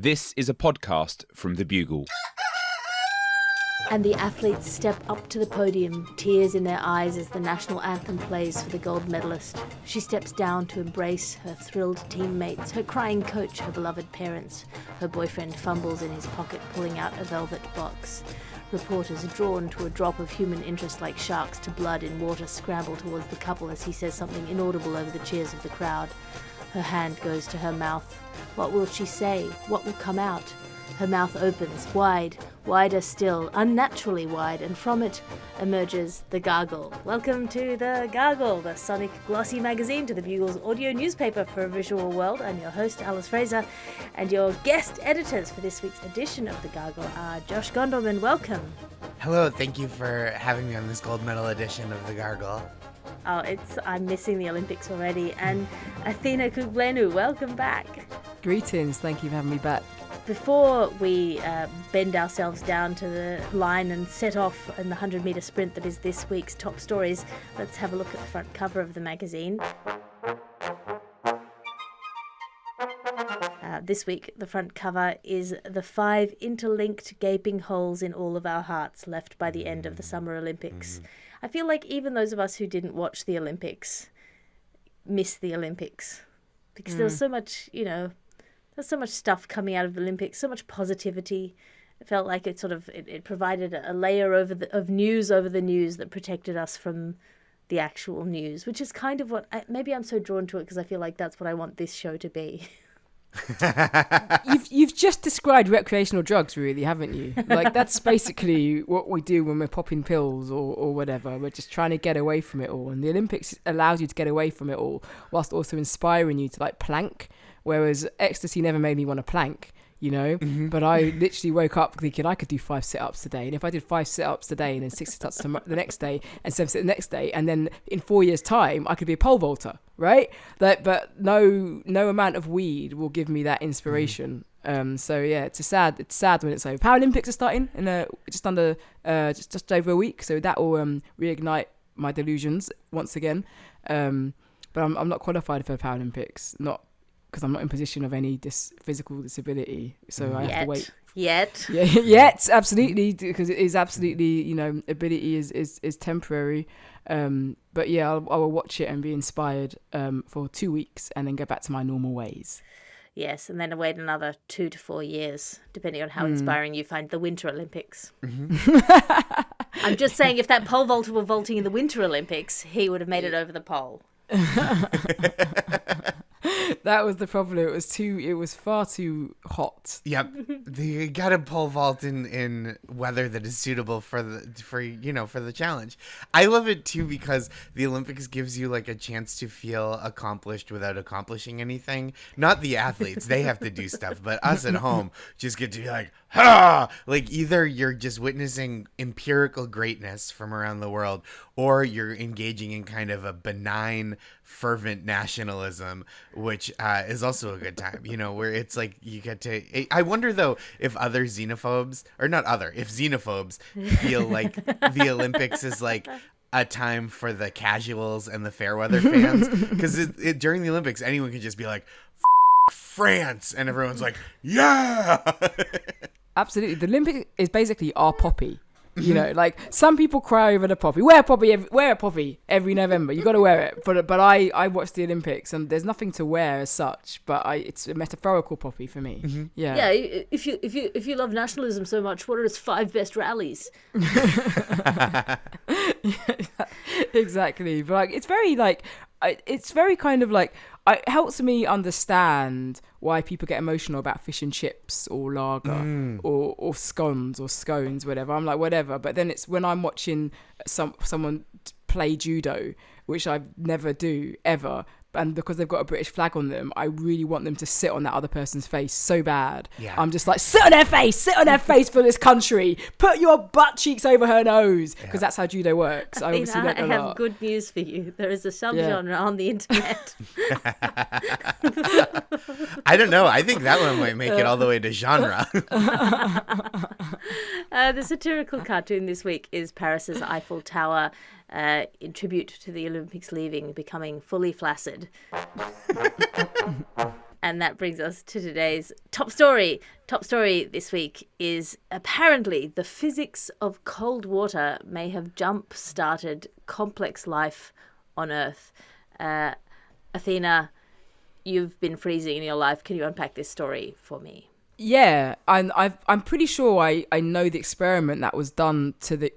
This is a podcast from The Bugle. And the athletes step up to the podium, tears in their eyes as the national anthem plays for the gold medalist. She steps down to embrace her thrilled teammates, her crying coach, her beloved parents. Her boyfriend fumbles in his pocket, pulling out a velvet box. Reporters, drawn to a drop of human interest like sharks to blood in water, scramble towards the couple as he says something inaudible over the cheers of the crowd. Her hand goes to her mouth. What will she say? What will come out? Her mouth opens, wide, wider still, unnaturally wide, and from it emerges the Gargle. Welcome to the Gargle, the sonic glossy magazine to the Bugle's audio newspaper for a visual world. I'm your host, Alice Fraser, and your guest editors for this week's edition of the Gargle are Josh Gondelman. Welcome. Hello, thank you for having me on this gold medal edition of the Gargle. Oh, I'm missing the Olympics already. And Athena Kugblenu, welcome back. Greetings, thank you for having me back. Before we bend ourselves down to the line and set off in the 100-metre sprint that is this week's top stories, let's have a look at the front cover of the magazine. This week, the front cover is the 5 interlinked gaping holes in all of our hearts left by the end of the Summer Olympics. I feel like even those of us who didn't watch the Olympics miss the Olympics because there was so much, there's so much stuff coming out of the Olympics, so much positivity. It felt like it provided a layer of news over the news that protected us from the actual news, which is kind of what maybe I'm so drawn to it because I feel like that's what I want this show to be. You've just described recreational drugs, really, haven't you? Like, that's basically what we do when we're popping pills or whatever. We're just trying to get away from it all. And the Olympics allows you to get away from it all whilst also inspiring you to, plank. Whereas ecstasy never made me want to plank, But I literally woke up thinking I could do 5 sit-ups today. And if I did 5 sit-ups today and then 6 sit-ups the next day and 7 sit the next day, and then in 4 years' time, I could be a pole vaulter, right? But no amount of weed will give me that inspiration. So yeah, it's sad when it's over. Paralympics are starting in just over a week, so that will reignite my delusions once again. But I'm not qualified for Paralympics, not because I'm not in position of any physical disability, so I have to wait. Yet, absolutely, because it is absolutely, ability is temporary. But yeah, I will watch it and be inspired for 2 weeks and then go back to my normal ways. Yes, and then wait another 2 to 4 years, depending on how inspiring you find the Winter Olympics. I'm just saying, if that pole vaulter were vaulting in the Winter Olympics, he would have made it over the pole. That was the problem. It was far too hot. Yep, you got to pole vault in weather that is suitable for the challenge. I love it too because the Olympics gives you a chance to feel accomplished without accomplishing anything. Not the athletes; they have to do stuff, but us at home just get to be like, ha! Either you're just witnessing empirical greatness from around the world, or you're engaging in kind of a benign, fervent nationalism, which is also a good time, where it's like you get to... I wonder, though, if xenophobes feel like the Olympics is like a time for the casuals and the fair weather fans, because during the Olympics, anyone can just be like, France, and everyone's like, yeah! Absolutely. The Olympics is basically our poppy. Some people cry over the poppy. Wear a poppy every November. You got to wear it. But I watch the Olympics and there's nothing to wear as such. But it's a metaphorical poppy for me. Mm-hmm. Yeah. Yeah. If you love nationalism so much, what are its 5 best rallies? Exactly. But it's very kind of it helps me understand why people get emotional about fish and chips or lager or scones, whatever. I'm like, whatever. But then it's when I'm watching someone play judo, which I never do ever, and because they've got a British flag on them, I really want them to sit on that other person's face so bad. Yeah. I'm just like, sit on their face for this country. Put your butt cheeks over her nose, because that's how judo works. I have good news for you. There is a subgenre on the internet. I don't know. I think that one might make it all the way to genre. The satirical cartoon this week is Paris's Eiffel Tower, in tribute to the Olympics leaving, becoming fully flaccid. And that brings us to today's top story. Top story this week is apparently the physics of cold water may have jump-started complex life on Earth. Athena, you've been freezing in your life. Can you unpack this story for me? Yeah, I'm pretty sure I know the experiment that was done to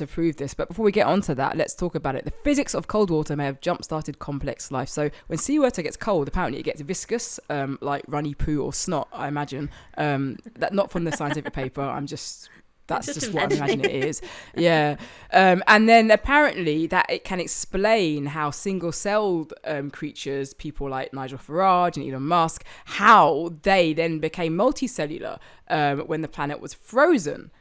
prove this. But before we get onto that, let's talk about it. The physics of cold water may have jump-started complex life. So when seawater gets cold, apparently it gets viscous, like runny poo or snot, I imagine. That not from the scientific paper. That's just what I'm imagining it is. Yeah. And then apparently that it can explain how single-celled creatures, people like Nigel Farage and Elon Musk, how they then became multicellular when the planet was frozen,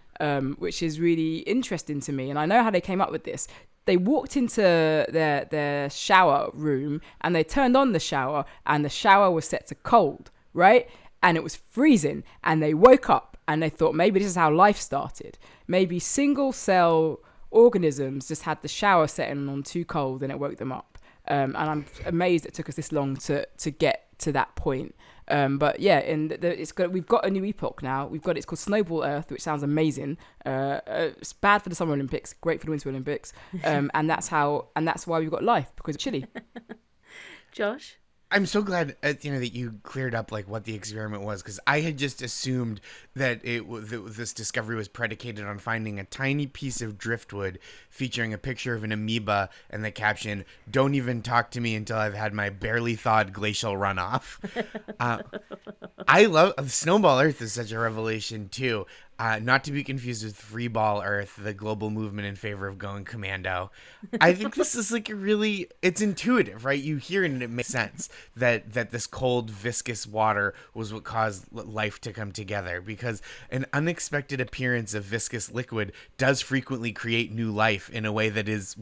which is really interesting to me. And I know how they came up with this. They walked into their shower room and they turned on the shower and the shower was set to cold, right? And it was freezing and they woke up. And they thought maybe this is how life started. Maybe single cell organisms just had the shower setting on too cold and it woke them up. And I'm amazed it took us this long to get to that point. But yeah, we've got a new epoch now. It's called Snowball Earth, which sounds amazing. It's bad for the Summer Olympics, great for the Winter Olympics. And that's why we've got life, because it's chilly. Josh? I'm so glad, that you cleared up like what the experiment was, because I had just assumed that this discovery was predicated on finding a tiny piece of driftwood featuring a picture of an amoeba and the caption, "Don't even talk to me until I've had my barely thawed glacial runoff." I love Snowball Earth is such a revelation too. Not to be confused with Free Ball Earth, the global movement in favor of going commando. I think this is like it's intuitive, right? You hear it and it makes sense that this cold, viscous water was what caused life to come together, because an unexpected appearance of viscous liquid does frequently create new life in a way that is,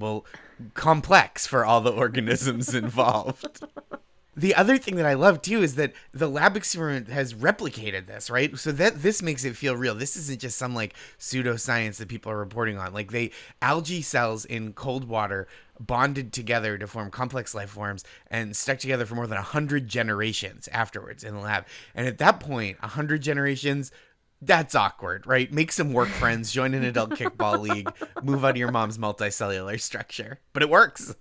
complex for all the organisms involved. The other thing that I love too is that the lab experiment has replicated this, right? So that this makes it feel real. This isn't just some like pseudoscience that people are reporting on. Like algae cells in cold water bonded together to form complex life forms and stuck together for more than 100 generations afterwards in the lab. And at that point, 100 generations, that's awkward, right? Make some work friends, join an adult kickball league, move out of your mom's multicellular structure. But it works.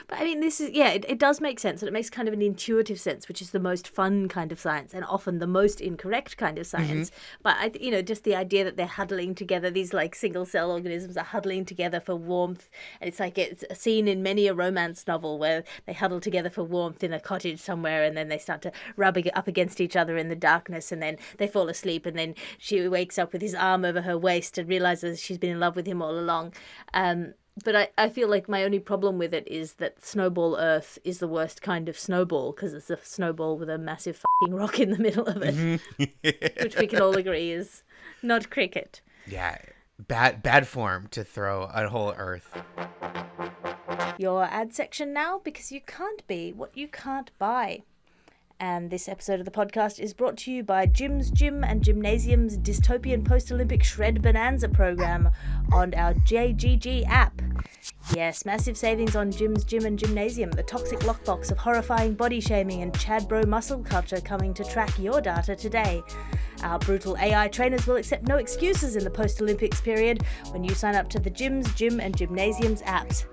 But I mean, this is, it does make sense, and it makes kind of an intuitive sense, which is the most fun kind of science and often the most incorrect kind of science. But, just the idea that they're huddling together, these like single cell organisms are huddling together for warmth. And it's like it's a scene in many a romance novel where they huddle together for warmth in a cottage somewhere, and then they start to rub up against each other in the darkness, and then they fall asleep, and then she wakes up with his arm over her waist and realizes she's been in love with him all along. But I feel like my only problem with it is that Snowball Earth is the worst kind of snowball, because it's a snowball with a massive fucking rock in the middle of it, which we can all agree is not cricket. Yeah, bad form to throw a whole Earth. Your ad section now, because you can't be what you can't buy. And this episode of the podcast is brought to you by Jim's Gym and Gymnasium's dystopian post-Olympic Shred Bonanza program on our JGG app. Yes, massive savings on Jim's Gym and Gymnasium, the toxic lockbox of horrifying body shaming and Chad bro muscle culture coming to track your data today. Our brutal AI trainers will accept no excuses in the post-Olympics period when you sign up to the Jim's Gym and Gymnasium's apps.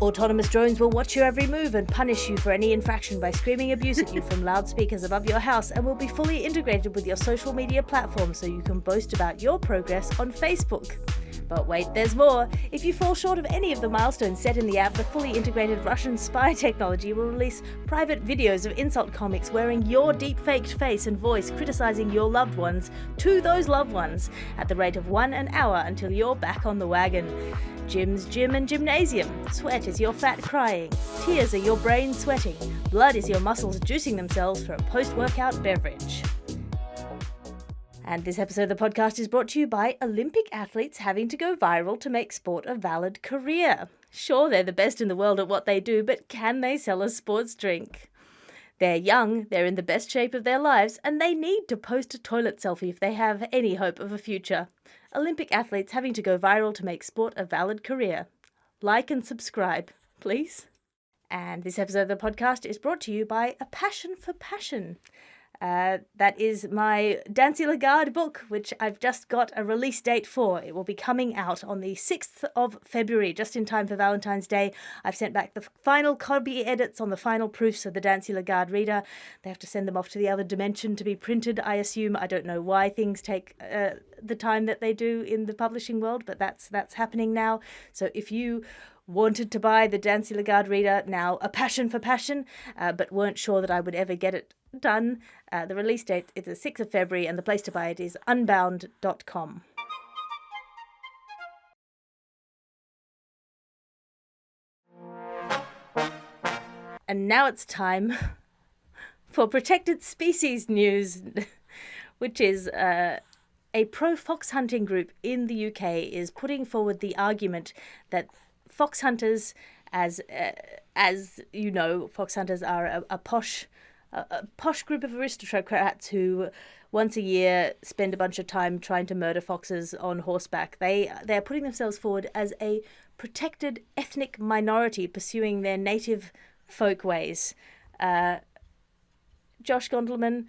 Autonomous drones will watch your every move and punish you for any infraction by screaming abuse at you from loudspeakers above your house, and will be fully integrated with your social media platforms so you can boast about your progress on Facebook. But wait, there's more. If you fall short of any of the milestones set in the app, the fully integrated Russian spy technology will release private videos of insult comics wearing your deep-faked face and voice criticizing your loved ones to those loved ones at the rate of 1 an hour until you're back on the wagon. Jim's Gym and Gymnasium. Sweat is your fat crying. Tears are your brain sweating. Blood is your muscles juicing themselves for a post-workout beverage. And this episode of the podcast is brought to you by Olympic athletes having to go viral to make sport a valid career. Sure, they're the best in the world at what they do, but can they sell a sports drink? They're young, they're in the best shape of their lives, and they need to post a toilet selfie if they have any hope of a future. Olympic athletes having to go viral to make sport a valid career. Like and subscribe, please. And this episode of the podcast is brought to you by A Passion for Passion. That is my Dancy Lagarde book, which I've just got a release date for. It will be coming out on the 6th of February, just in time for Valentine's Day. I've sent back the final copy edits on the final proofs of the Dancy Lagarde reader. They have to send them off to the other dimension to be printed, I assume. I don't know why things take the time that they do in the publishing world, but that's happening now. So if you wanted to buy the Dancy Lagarde reader, now A Passion for Passion, but weren't sure that I would ever get it done, the release date is the 6th of February, and the place to buy it is unbound.com. And now it's time for protected species news, which is a pro-fox hunting group in the UK is putting forward the argument that fox hunters, as you know, fox hunters are a posh group of aristocrats who once a year spend a bunch of time trying to murder foxes on horseback. They're putting themselves forward as a protected ethnic minority pursuing their native folk ways. Josh Gondelman,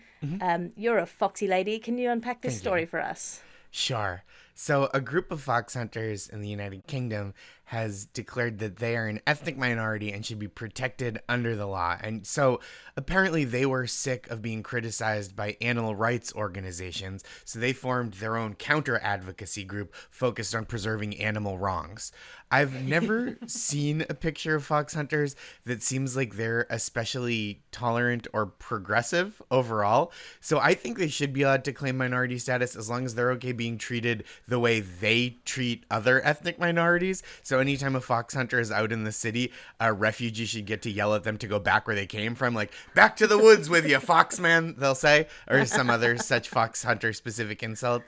you're a foxy lady. Can you unpack this story for us? Sure. So a group of fox hunters in the United Kingdom has declared that they are an ethnic minority and should be protected under the law. And so apparently they were sick of being criticized by animal rights organizations, so they formed their own counter-advocacy group focused on preserving animal wrongs. I've never seen a picture of fox hunters that seems like they're especially tolerant or progressive overall, so I think they should be allowed to claim minority status as long as they're okay being treated the way they treat other ethnic minorities. So anytime a fox hunter is out in the city, a refugee should get to yell at them to go back where they came from, like, back to the woods with you, fox man, they'll say, or some other such fox hunter specific insult.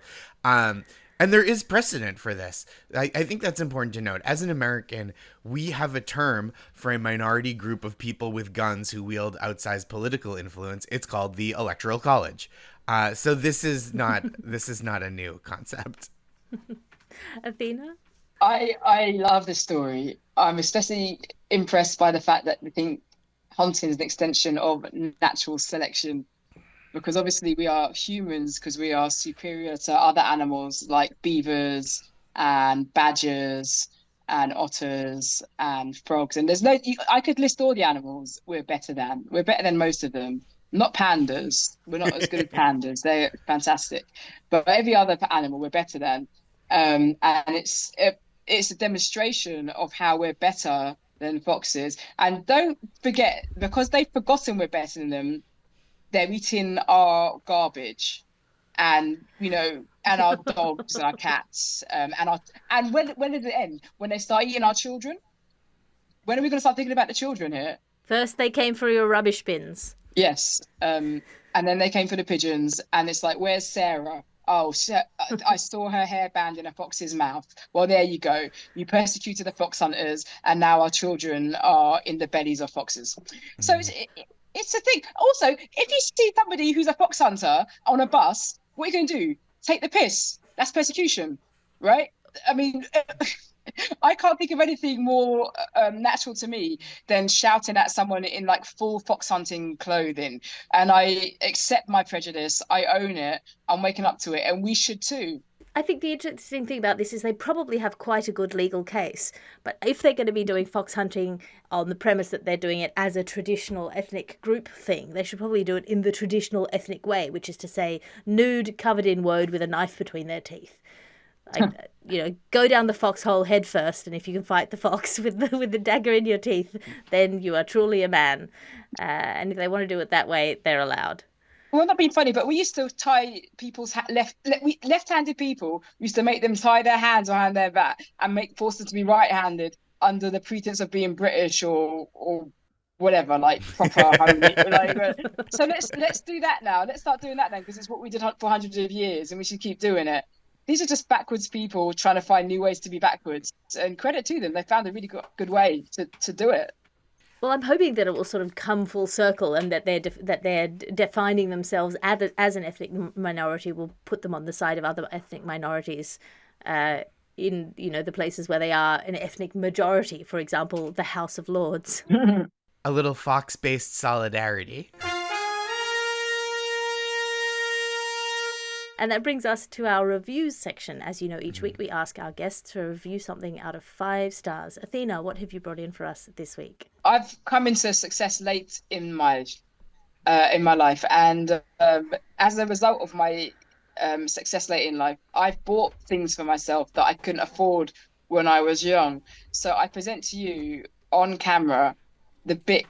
And there is precedent for this. I think that's important to note. As an American, we have a term for a minority group of people with guns who wield outsized political influence. It's called the Electoral College. So this is not a new concept. Athena? I love this story. I'm especially impressed by the fact that I think hunting is an extension of natural selection, because obviously we are humans because we are superior to other animals like beavers and badgers and otters and frogs. And I could list all the animals we're better than. We're better than most of them. Not pandas. We're not as good as pandas. They're fantastic. But every other animal we're better than. And it's a demonstration of how we're better than foxes. And don't forget, because they've forgotten we're better than them, they're eating our garbage, and and our dogs and our cats, and when does it end? When they start eating our children? When are we going to start thinking about the children here? First they came for your rubbish bins. Yes, and then they came for the pigeons, and it's like, where's Sarah? Oh, I saw her hairband in a fox's mouth. Well, there you go. You persecuted the fox hunters, and now our children are in the bellies of foxes. So it's a thing. Also, if you see somebody who's a fox hunter on a bus, what are you going to do? Take the piss? That's persecution, right? I mean, I can't think of anything more natural to me than shouting at someone in like full fox hunting clothing. And I accept my prejudice. I own it. I'm waking up to it. And we should too. I think the interesting thing about this is they probably have quite a good legal case. But if they're going to be doing fox hunting on the premise that they're doing it as a traditional ethnic group thing, they should probably do it in the traditional ethnic way, which is to say nude, covered in woad with a knife between their teeth. Go down the foxhole head first, and if you can fight the fox with the dagger in your teeth, then you are truly a man. And if they want to do it that way, they're allowed. Well, not being funny, but we used to tie people's left-handed people used to make them tie their hands behind their back and force them to be right-handed under the pretense of being British or whatever, like proper homely. So let's do that now. Let's start doing that then, because it's what we did for hundreds of years, and we should keep doing it. These are just backwards people trying to find new ways to be backwards, and credit to them. They found a really good way to do it. Well, I'm hoping that it will sort of come full circle, and that they're defining themselves as an ethnic minority will put them on the side of other ethnic minorities in the places where they are an ethnic majority. For example, the House of Lords. a little fox-based solidarity. And that brings us to our reviews section. As you know, each week we ask our guests to review something out of 5 stars. Athena, what have you brought in for us this week? I've come into success late in my life, and as a result of my success late in life, I've bought things for myself that I couldn't afford when I was young. So I present to you on camera the bit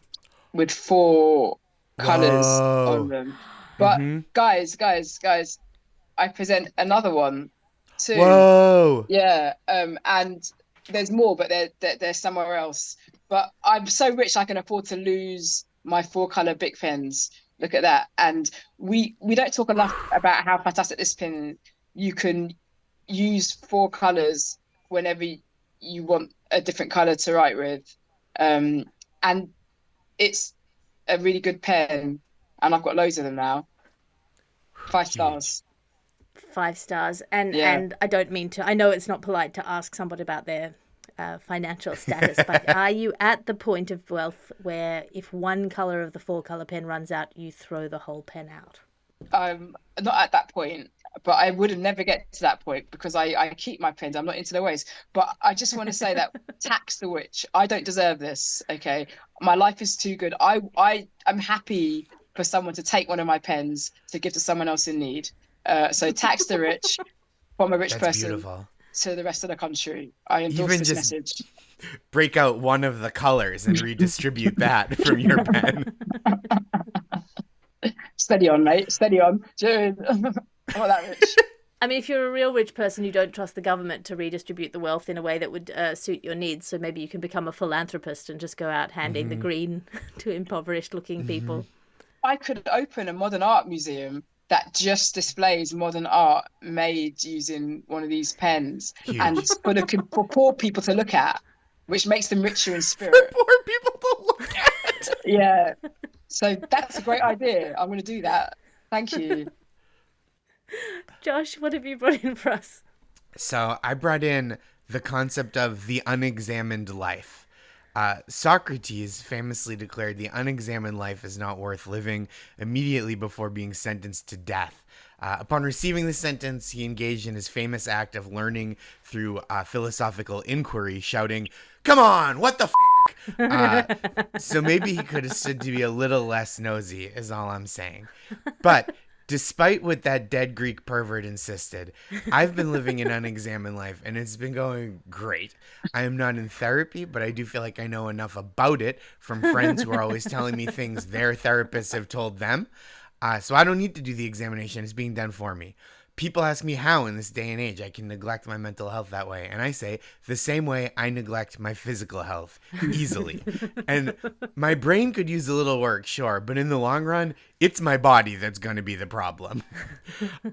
with 4 colours on them. But guys, I present another one too. Whoa! Yeah, and there's more, but they're somewhere else. But I'm so rich I can afford to lose my 4-color Bic pens. Look at that. And we don't talk enough about how fantastic this pen is. You can use 4 colors whenever you want a different color to write with. And it's a really good pen. And I've got loads of them now. 5 stars. 5 stars. And I don't mean to, I know it's not polite to ask somebody about their financial status, but are you at the point of wealth where if one color of the 4-color pen runs out, you throw the whole pen out? Not at that point, but I would never get to that point because I keep my pens. I'm not into the waste. But I just want to say that tax the witch. I don't deserve this. Okay, my life is too good. I'm happy for someone to take one of my pens to give to someone else in need. So tax the rich from a rich person. Beautiful. To the rest of the country. I endorse Even this just message. Break out one of the colors and redistribute that from your pen. Steady on, mate. Steady on. Dude, I'm not that rich. I mean, if you're a real rich person, you don't trust the government to redistribute the wealth in a way that would suit your needs. So maybe you can become a philanthropist and just go out handing the green to impoverished-looking people. I could open a modern art museum that just displays modern art made using one of these pens. Huge. And for poor people to look at, which makes them richer in spirit. Poor people to look at. Yeah. So that's a great idea. I'm going to do that. Thank you. Josh, what have you brought in for us? So I brought in the concept of the unexamined life. Socrates famously declared the unexamined life is not worth living immediately before being sentenced to death. Upon receiving the sentence, he engaged in his famous act of learning through philosophical inquiry, shouting, "Come on, what the f***?" So maybe he could have stood to be a little less nosy, is all I'm saying. But despite what that dead Greek pervert insisted, I've been living an unexamined life, and it's been going great. I am not in therapy, but I do feel like I know enough about it from friends who are always telling me things their therapists have told them. So I don't need to do the examination. It's being done for me. People ask me how in this day and age I can neglect my mental health that way. And I say the same way I neglect my physical health easily. And my brain could use a little work, sure. But in the long run, it's my body that's going to be the problem.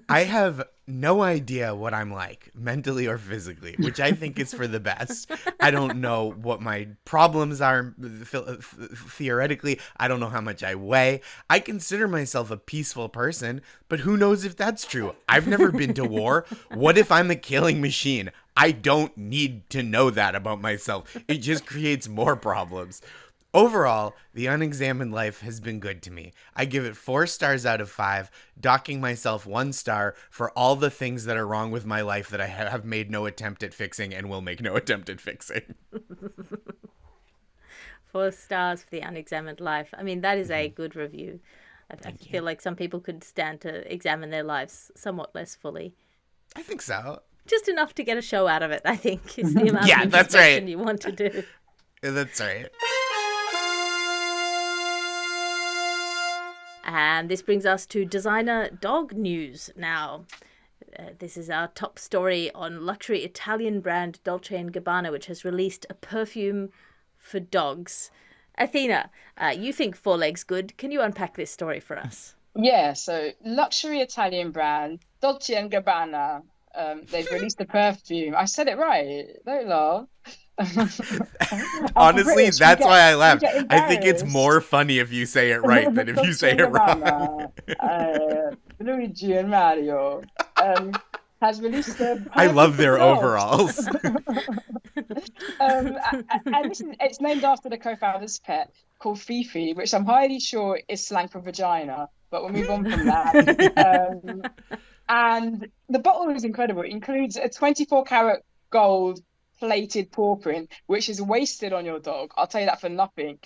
I have no idea what I'm like, mentally or physically, which I think is for the best. I don't know what my problems are theoretically. I don't know how much I weigh. I consider myself a peaceful person, but who knows if that's true? I've never been to war. What if I'm a killing machine? I don't need to know that about myself. It just creates more problems. Overall, the unexamined life has been good to me. I give it 4 stars out of 5, docking myself 1 star for all the things that are wrong with my life that I have made no attempt at fixing and will make no attempt at fixing. 4 stars for the unexamined life. I mean, that is a good review. I feel like some people could stand to examine their lives somewhat less fully. I think so. Just enough to get a show out of it, I think, is the amount of that's right. introspection you want to do. That's right. And this brings us to designer dog news now. This is our top story on luxury Italian brand Dolce & Gabbana, which has released a perfume for dogs. Athena, you think 4 legs good. Can you unpack this story for us? Yeah, so luxury Italian brand Dolce & Gabbana. They've released a perfume. I said it right. Don't laugh. Honestly, that's why I laughed. I think it's more funny if you say it right than if you say it wrong. Luigi and Mario has released a I love their perfume for overalls. and it's named after the co-founder's pet called Fifi, which I'm highly sure is slang for vagina, but we'll move on from that. And the bottle is incredible. It includes a 24-karat gold plated paw print, which is wasted on your dog. I'll tell you that for nothing.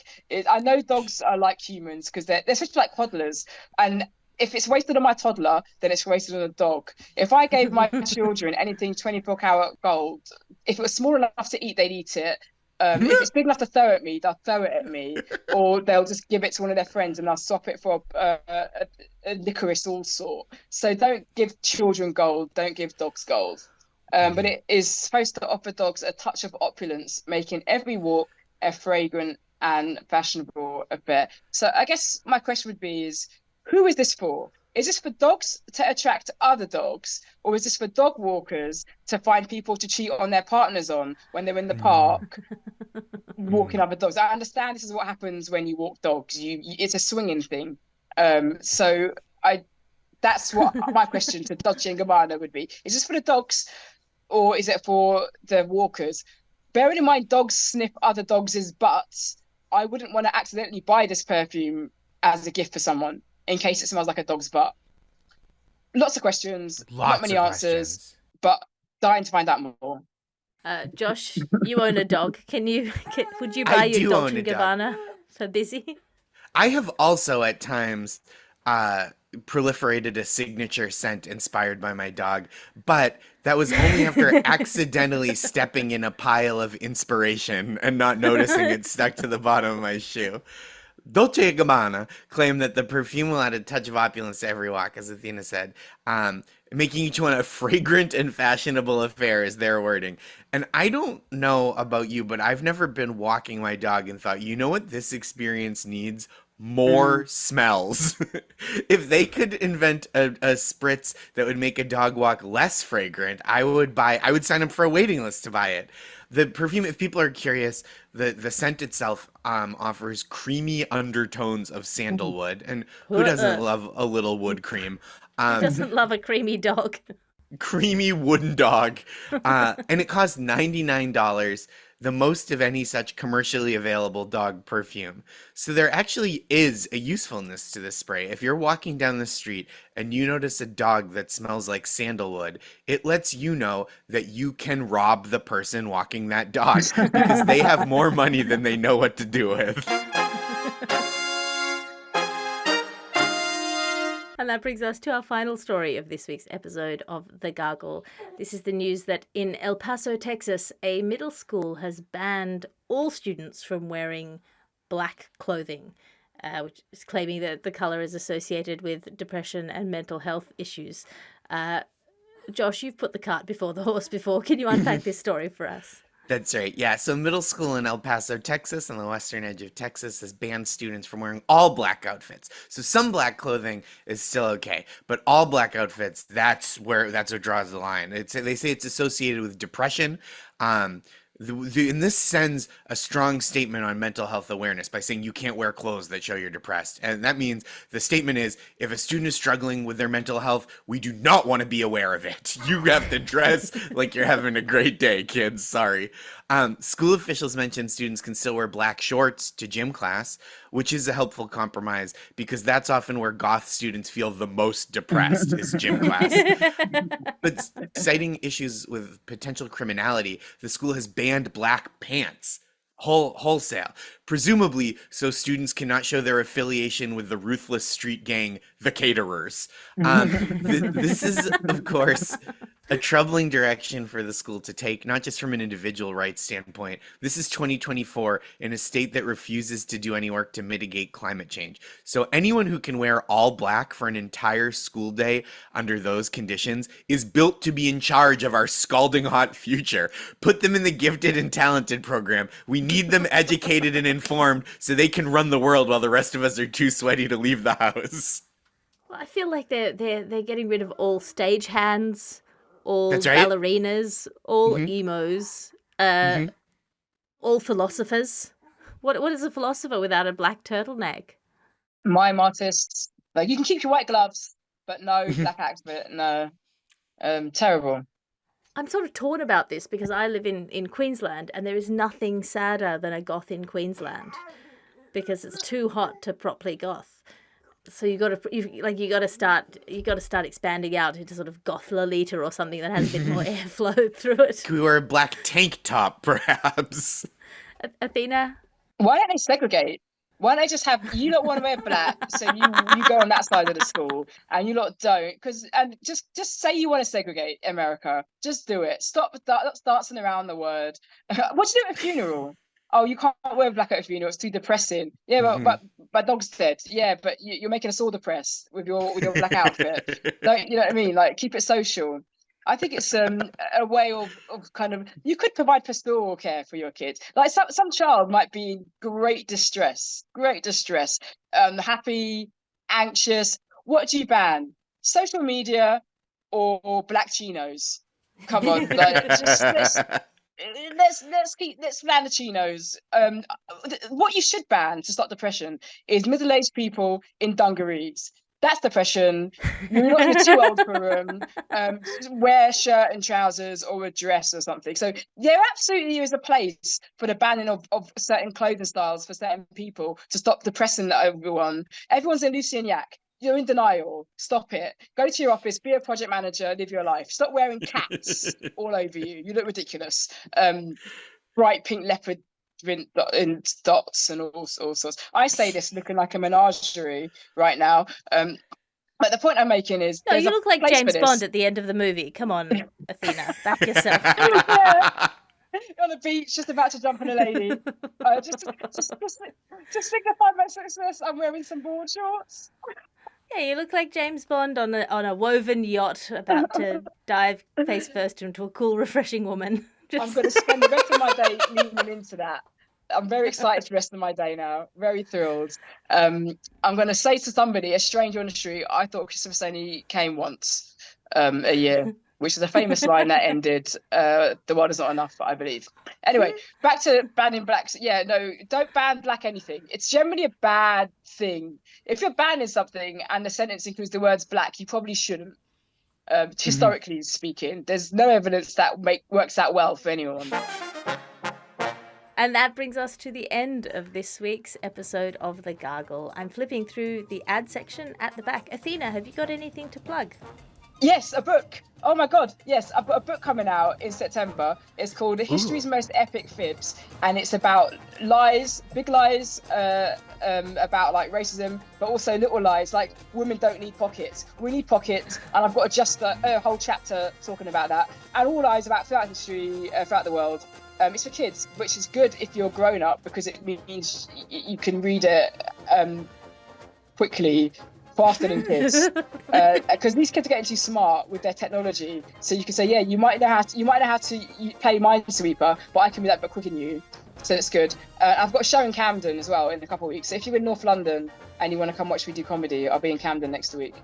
I know dogs are like humans because they're especially like toddlers, and if it's wasted on my toddler, then it's wasted on a dog. If I gave my children anything 24-karat gold, if it was small enough to eat, they'd eat it. If it's big enough to throw at me, they'll throw it at me, or they'll just give it to one of their friends and they'll swap it for a licorice all sort. So don't give children gold, don't give dogs gold. But it is supposed to offer dogs a touch of opulence, making every walk a fragrant and fashionable affair. So I guess my question would be who is this for? Is this for dogs to attract other dogs, or is this for dog walkers to find people to cheat on their partners on when they're in the park walking other dogs? I understand this is what happens when you walk dogs. It's a swinging thing. So that's what my question to Dolce & Gabbana would be. Is this for the dogs, or is it for the walkers? Bearing in mind dogs sniff other dogs' butts, I wouldn't want to accidentally buy this perfume as a gift for someone in case it smells like a dog's butt. Lots of questions, not many answers, but dying to find out more. Josh, you own a dog. Would you buy your Dolce & Gabbana for Busy? I have also at times proliferated a signature scent inspired by my dog, but that was only after accidentally stepping in a pile of inspiration and not noticing it stuck to the bottom of my shoe. Dolce & Gabbana claimed that the perfume will add a touch of opulence to every walk, as Athena said, making each one a fragrant and fashionable affair is their wording. And I don't know about you, but I've never been walking my dog and thought, you know what this experience needs? More smells. If they could invent a spritz that would make a dog walk less fragrant, I would sign up for a waiting list to buy it. The perfume, if people are curious, the scent itself offers creamy undertones of sandalwood, and who doesn't love a little wood cream? Who doesn't love a creamy dog? Creamy wooden dog, and it costs $99, the most of any such commercially available dog perfume. So there actually is a usefulness to this spray. If you're walking down the street and you notice a dog that smells like sandalwood, it lets you know that you can rob the person walking that dog because they have more money than they know what to do with. And that brings us to our final story of this week's episode of The Gargle. This is the news that in El Paso, Texas, a middle school has banned all students from wearing black clothing, which is claiming that the colour is associated with depression and mental health issues. Josh, you've put the cart before the horse before. Can you unpack this story for us? That's right. Yeah. So middle school in El Paso, Texas, on the western edge of Texas, has banned students from wearing all black outfits. So some black clothing is still okay, but all black outfits, that's what draws the line. They say it's associated with depression. And this sends a strong statement on mental health awareness by saying you can't wear clothes that show you're depressed. And that means the statement is, if a student is struggling with their mental health, we do not want to be aware of it. You have to dress like you're having a great day, kids. Sorry. School officials mentioned students can still wear black shorts to gym class, which is a helpful compromise because that's often where goth students feel the most depressed is gym class. But citing issues with potential criminality, the school has banned black pants wholesale, presumably so students cannot show their affiliation with the ruthless street gang, the Caterers. This is, of course, a troubling direction for the school to take, not just from an individual rights standpoint. This is 2024 in a state that refuses to do any work to mitigate climate change. So anyone who can wear all black for an entire school day under those conditions is built to be in charge of our scalding hot future. Put them in the gifted and talented program. We need them educated and informed so they can run the world while the rest of us are too sweaty to leave the house. Well, I feel like they're getting rid of all stagehands, all That's right. ballerinas, all emos, all philosophers. What is a philosopher without a black turtleneck? Mime artists. Like, you can keep your white gloves, but no black outfit, no. Terrible. I'm sort of torn about this because I live in Queensland, and there is nothing sadder than a goth in Queensland because it's too hot to properly goth. So you got to start expanding out into sort of goth Lolita or something that has a bit more airflow through it. Could we wear a black tank top, perhaps? Athena? Why don't they segregate? Why don't they just have, you lot want to wear black, so you go on that side of the school, and you lot don't, and just say you want to segregate America. Just do it. Stop dancing around the word. What do you do at a funeral? Oh, you can't wear black at a funeral. It's too depressing. Yeah, but my dog's dead. Yeah, but you're making us all depressed with your black outfit. Like, you know what I mean? Like, keep it social. I think it's a way of kind of, you could provide pastoral care for your kids. Like some child might be in great distress, happy, anxious. What do you ban? Social media or black chinos? Come on, like, just let's ban the chinos. What you should ban to stop depression is middle-aged people in dungarees. That's depression. You're too old for them. Wear shirt and trousers or a dress or something. So there absolutely is a place for the banning of certain clothing styles for certain people to stop depressing everyone. Everyone's in Lucy and Yak. You're in denial. Stop it. Go to your office, be a project manager, live your life. Stop wearing cats all over you. You look ridiculous. Bright pink leopard in dots and all sorts. I say this looking like a menagerie right now. But the point I'm making is, no, you look like James Bond at the end of the movie. Come on, Athena, back yourself. Yeah. On the beach, just about to jump on a lady. Just signify my success. I'm wearing some board shorts. Yeah, you look like James Bond on a woven yacht about to dive face first into a cool, refreshing woman. I'm going to spend the rest of my day leaning into that. I'm very excited for the rest of my day now. Very thrilled. I'm going to say to somebody, a stranger on the street, I thought Christopher Stoney came once a year, which is a famous line that ended, the world is not enough, I believe. Anyway, back to banning blacks. Yeah, no, don't ban black anything. It's generally a bad thing. If you're banning something and the sentence includes the words black, you probably shouldn't. Historically speaking, there's no evidence that works out well for anyone. And that brings us to the end of this week's episode of The Gargle. I'm flipping through the ad section at the back. Athena, have you got anything to plug? Yes, a book. Oh my God, yes, I've got a book coming out in September. It's called History's Most Epic Fibs, and it's about lies, big lies, about like racism, but also little lies like women don't need pockets. We need pockets, and I've got just a whole chapter talking about that, and all lies about throughout history, throughout the world. It's for kids, which is good if you're grown up because it means you can read it quickly. Faster than kids, because these kids are getting too smart with their technology. So you can say, yeah, you might know how to play Minesweeper, but I can be that bit quicker than you. So it's good. I've got a show in Camden as well in a couple of weeks. So if you're in North London and you want to come watch me do comedy, I'll be in Camden next week.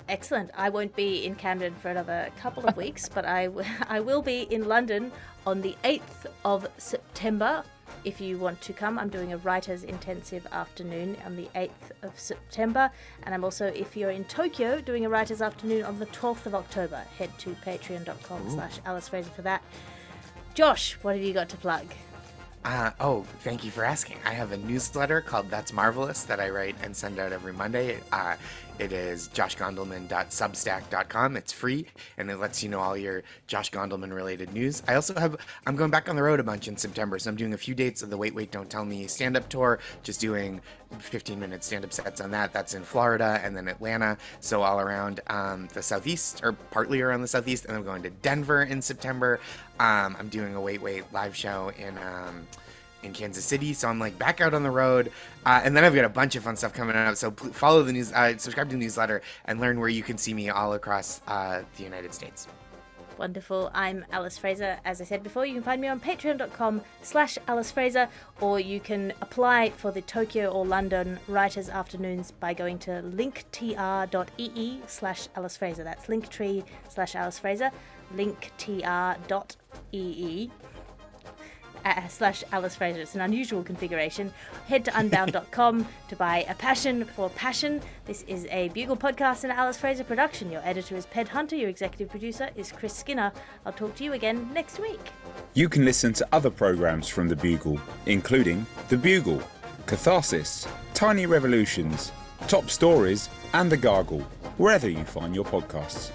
Excellent. I won't be in Camden for another couple of weeks, but I will be in London on the 8th of September. If you want to come, I'm doing a writer's intensive afternoon on the 8th of September. And I'm also, if you're in Tokyo, doing a writer's afternoon on the 12th of October. Head to patreon.com/Alice Fraser for that. Josh, what have you got to plug? Thank you for asking. I have a newsletter called That's Marvelous that I write and send out every Monday. It is joshgondelman.substack.com. It's free, and it lets you know all your Josh Gondelman related news. I'm going back on the road a bunch in September, so I'm doing a few dates of the Wait, Don't Tell Me stand-up tour, just doing 15-minute stand-up sets on that. That's in Florida and then Atlanta, so all around the Southeast, or partly around the Southeast, and I'm going to Denver in September. I'm doing a Wait live show in Kansas City, so I'm like back out on the road, and then I've got a bunch of fun stuff coming up, so follow the news, subscribe to the newsletter, and learn where you can see me all across the United States. Wonderful. I'm Alice Fraser. As I said before, you can find me on patreon.com/Alice Fraser, or you can apply for the Tokyo or London Writers Afternoons by going to linktr.ee/Alice Fraser. That's linktree/Alice Fraser, linktr.ee. / Alice Fraser. It's an unusual configuration. Head to unbound.com to buy A Passion for Passion. This is a Bugle podcast and Alice Fraser production. Your editor is Ped Hunter. Your executive producer is Chris Skinner. I'll talk to you again next week. You can listen to other programmes from The Bugle, including The Bugle, Catharsis, Tiny Revolutions, Top Stories, and The Gargle, wherever you find your podcasts.